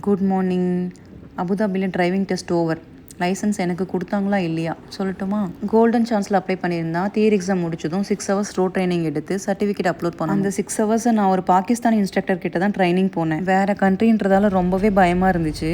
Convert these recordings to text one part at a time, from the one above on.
Good morning. அபுதாபியில் driving test over. Licence எனக்கு கொடுத்தாங்களா இல்லையா சொல்லட்டுமா? கோல்டன் சான்ஸில் அப்ளை பண்ணியிருந்தா தியரி எக்ஸாம் முடிச்சதும் 6 ஹவர்ஸ் ரோட் ட்ரைனிங் எடுத்து சர்டிஃபிகேட் அப்லோட் பண்ணேன். அந்த 6 ஹவர்ஸை நான் ஒரு பாகிஸ்தானி இன்ஸ்ட்ரக்டர் கிட்ட தான் ட்ரைனிங் போனேன். வேறு கண்ட்ரின்றதால ரொம்பவே பயமாக இருந்துச்சு.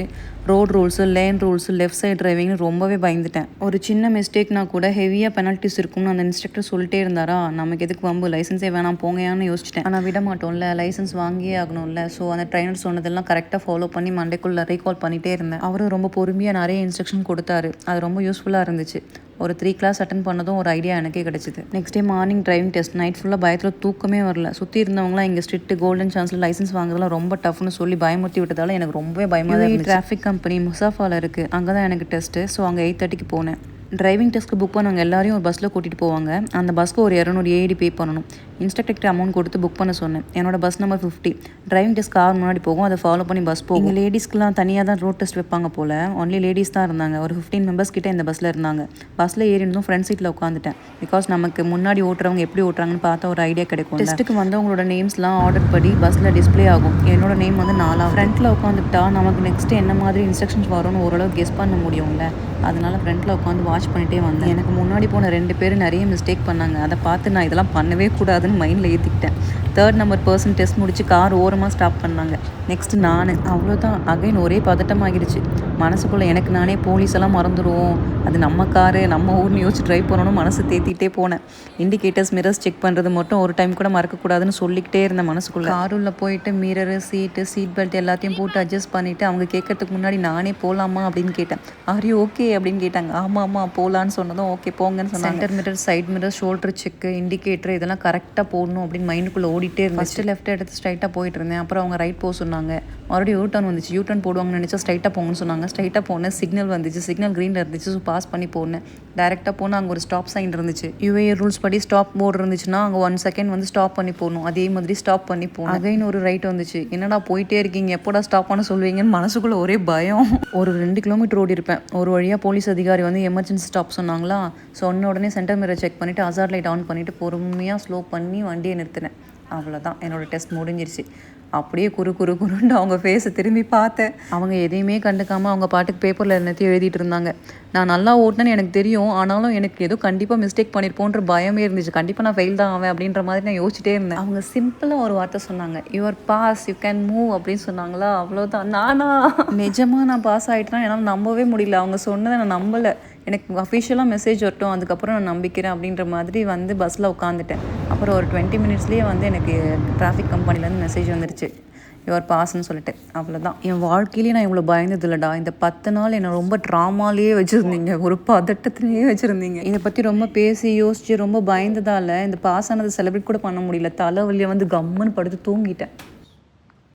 Road rules, lane rules, left side டிரைவிங்னு ரொம்பவே பயந்துட்டேன். ஒரு சின்ன மிஸ்டேக்னா கூட ஹெவியாக பெனல்ட்டிஸ் இருக்கும்னு அந்த இன்ஸ்ட்ரக்டர் சொல்லிட்டே இருந்தாரா, நமக்கு எதுக்கு வம்பு, லைசன்ஸே வேணாம் போங்கயான்னு யோசிச்சிட்டேன். ஆனால் விட மாட்டோம்ல, லைசன்ஸ் வாங்கியே ஆகணும்ல. ஸோ அந்த ட்ரைனர் சொன்னதெல்லாம் கரெக்டாக ஃபாலோ பண்ணி மண்டைக்குள்ளே ரீகால் பண்ணிகிட்டே இருந்தேன். அவரும் ரொம்ப பொறுமையாக நிறைய இன்ஸ்ட்ரக்ஷன் கொடுத்தாரு. அது ரொம்ப யூஸ்ஃபுல்லாக இருந்துச்சு. ஒரு 3 கிளாஸ் அட்டன் பண்ணதும் ஒரு ஐடியா எனக்கே கிடச்சிது. Next day morning driving test. Night ஃபுல்லாக பயத்தில் தூக்கமே வரல. சுற்றி இருந்தவங்களாம் இங்கே ஸ்ட்ரிக்ட், கோல்டன் சான்ஸில் லைசன்ஸ் வாங்குறதுலாம் ரொம்ப டஃப்னு சொல்லி பயமுறுத்தி விட்டதால எனக்கு ரொம்பவே பயமாக தான் இருந்துச்சு. டிராஃபிக் கம்பெனி முசாஃபாவில் இருக்குது, அங்கே தான் எனக்கு டெஸ்ட்டு. ஸோ அங்கே 8:30க்கு போனேன். டிரைவிங் டெஸ்ட்டுக்கு புக் பண்ணவங்க எல்லாரையும் ஒரு பஸ்ஸில் கூட்டிகிட்டு போவாங்க. அந்த பஸ்க்கு ஒரு 200 AED பே பண்ணணும். இன்ஸ்ட்ரக்டர்கிட்ட அமௌண்ட் கொடுத்து புக் பண்ண சொன்னேன். என்னோட bus number 50. Driving test car முன்னாடி போகும், அதை ஃபாலோ பண்ணி பஸ் போகும். லேடிஸ்க்குலாம் தனியாக தான் ரோட் டெஸ்ட் வைப்பாங்க போல். ஒன்லி லேடிஸ் தான் இருந்தாங்க. ஒரு 15 மெம்பர்ஸ் கிட்ட இந்த பஸ்ஸில் இருந்தாங்க. பஸ்ஸில் ஏறினதும் ஃப்ரண்ட் சீட்டில் உட்காந்துட்டேன். பிகாஸ் நமக்கு முன்னாடி ஓட்டுறவங்க எப்படி ஓட்டுறாங்கன்னு பார்த்தா ஒரு ஐடியா கிடைக்கும். டெஸ்ட்டுக்கு வந்தவங்களோட நேம்ஸ்லாம் ஆர்டர் படி பஸ்ஸில் டிஸ்பிளே ஆகும். என்னோட நேம் வந்து 4. ஃப்ரண்ட்டில் உட்காந்துட்டா நமக்கு நெக்ஸ்ட்டு என்ன மாதிரி இன்ஸ்ட்ரக்ஷன்ஸ் வரும்னு ஓரளவு கெஸ் பண்ண முடியும்ல. அதனால ஃப்ரண்ட்டில் உட்காந்து வாட்ச் பண்ணிகிட்டே வந்தேன். எனக்கு முன்னாடி போன 2 பேர் நிறைய மிஸ்டேக் பண்ணாங்க. அதை பார்த்து நான் இதெல்லாம் பண்ணவே கூடாதுன்னு மைண்டில் ஏற்றிக்கிட்டேன். 3rd நம்பர் பர்சன் டெஸ்ட் முடிச்சு கார் ஓரமாக ஸ்டாப் பண்ணாங்க. நெக்ஸ்ட்டு நான். அவ்வளோதான். அகைன் ஒரே பதட்டமாகிடுச்சு. மனசுக்குள்ளே எனக்கு நானே போலீஸ் எல்லாம் மறந்துடுவோம், அது நம்ம காரு, நம்ம ஊர்னு யோசிச்சு ட்ரைவ் பண்ணணும் மனசு தேத்திட்டே போனேன். இண்டிகேட்டர்ஸ், மிரர்ஸ் செக் பண்ணுறது மட்டும் ஒரு டைம் கூட மறக்கக்கூடாதுன்னு சொல்லிக்கிட்டே இருந்தேன் மனசுக்குள்ளே. காருள்ள போயிட்டு மிரரு, சீட் பெல்ட் எல்லாத்தையும் போட்டு அட்ஜஸ்ட் பண்ணிவிட்டு அவங்க கேட்கறதுக்கு முன்னாடி நானே போகலாமா அப்படின்னு கேட்டேன். ஆர் யூ ஓகே அப்படின்னு கேட்டாங்க. ஆமாம் போகலான்னு சொன்னதும் ஓகே போங்கன்னு சொன்னாங்க. Centre mirror, side mirror, shoulder check, indicator இதெல்லாம் கரெக்டாக போடணும் அப்படின்னு மைண்டுக்குள்ளே ஓடிட்டே இருந்தேன். ஃபஸ்ட்டு லெஃப்ட் எடுத்து ஸ்ட்ரைட்டாக போயிட்டு இருந்தேன். அப்புறம் அவங்க ரைட் போக சொன்னாங்க. மறுபடியும் யூ-டர்ன் வந்துச்சு. யூ-டர்ன் போடுவாங்கன்னு நினச்சா ஸ்ட்ரைட்டாக போங்கன்னு சொன்னாங்க. ஸ்ட்ரைட்டாக போனேன். சிக்னல் வந்துச்சு. சிக்னல் க்ரீனில் இருந்துச்சு. ஸோ பாஸ் பண்ணி போனேன். டேரெக்டாக போனால் அங்கே ஒரு ஸ்டாப் சைன் இருந்துச்சு. UAE ரூல்ஸ் படி ஸ்டாப் போர்டு இருந்துச்சுன்னா அங்கே 1 செகண்ட் வந்து ஸ்டாப் பண்ணி போகணும். அதே மாதிரி ஸ்டாப் பண்ணி போகணும். அகைன் ஒரு ரைட் வந்துச்சு. என்னடா போயிட்டே இருக்கீங்க, எப்போடா ஸ்டாப் பண்ண சொல்லுவீங்கன்னு மனசுக்குள்ளே ஒரே பயம். ஒரு 2 கிலோமீட்டர் ஓடி இருப்பேன். ஒரு வழியாக போலீஸ் அதிகாரி வந்து எமர்ஜென்சி ஸ்டாப் சொன்னாங்களா. சொன்ன உடனே சென்டர் மிரர் செக் பண்ணிவிட்டு ஹசார்ட் லைட் ஆன் பண்ணிவிட்டு பொறுமையாக ஸ்லோ பண்ணி வண்டியை நிறுத்தினேன். அவ்வளோதான், என்னோடய டெஸ்ட் முடிஞ்சிருச்சு. அப்படியே குறுண்டு அவங்க ஃபேஸை திரும்பி பார்த்தேன். அவங்க எதையுமே கண்டுக்காமல் அவங்க பாட்டுக்கு பேப்பரில் எல்லாத்தையும் எழுதிட்டு இருந்தாங்க. நான் நல்லா ஓட்டினேன்னு எனக்கு தெரியும். ஆனாலும் எனக்கு ஏதோ கண்டிப்பாக மிஸ்டேக் பண்ணியிருப்போன்ற பயமே இருந்துச்சு. கண்டிப்பாக நான் ஃபெயில் தான் ஆவேன் அப்படின்ற மாதிரி நான் யோசிச்சிட்டே இருந்தேன். அவங்க சிம்பிளாக ஒரு வார்த்தை சொன்னாங்க, your boss, you can move அப்படின்னு சொன்னாங்களா. அவ்வளோதான். நானா நிஜமாக நான் பாஸ் ஆகிட்டேன்னா என்னால் நம்பவே முடியல. அவங்க சொன்னதை நான் நம்பலை. எனக்கு அஃபிஷியலாக மெசேஜ் வரட்டும், அதுக்கப்புறம் நான் நம்பிக்கிறேன் அப்படின்ற மாதிரி வந்து பஸ்ஸில் உட்காந்துட்டேன். அப்புறம் ஒரு 20 மினிட்ஸ்லேயே வந்து எனக்கு டிராஃபிக் கம்பெனிலேருந்து மெசேஜ் வந்துருச்சு, யுவர் பாஸ்ன்னு சொல்லிட்டு. அவ்வளோதான். என் வாழ்க்கையிலேயே நான் இவ்வளோ பயந்தது இல்லைடா. இந்த 10 நாள் என்னை ரொம்ப ட்ராமாலேயே வச்சுருந்தீங்க, ஒரு பதட்டத்திலேயே வச்சுருந்தீங்க. இதை பற்றி ரொம்ப பேசி யோசித்து ரொம்ப பயந்ததால் இந்த பாஸ் ஆனதை செலிப்ரேட் கூட பண்ண முடியல. தலைவலியை வந்து கம்முன்னு படுத்து தூங்கிட்டேன்.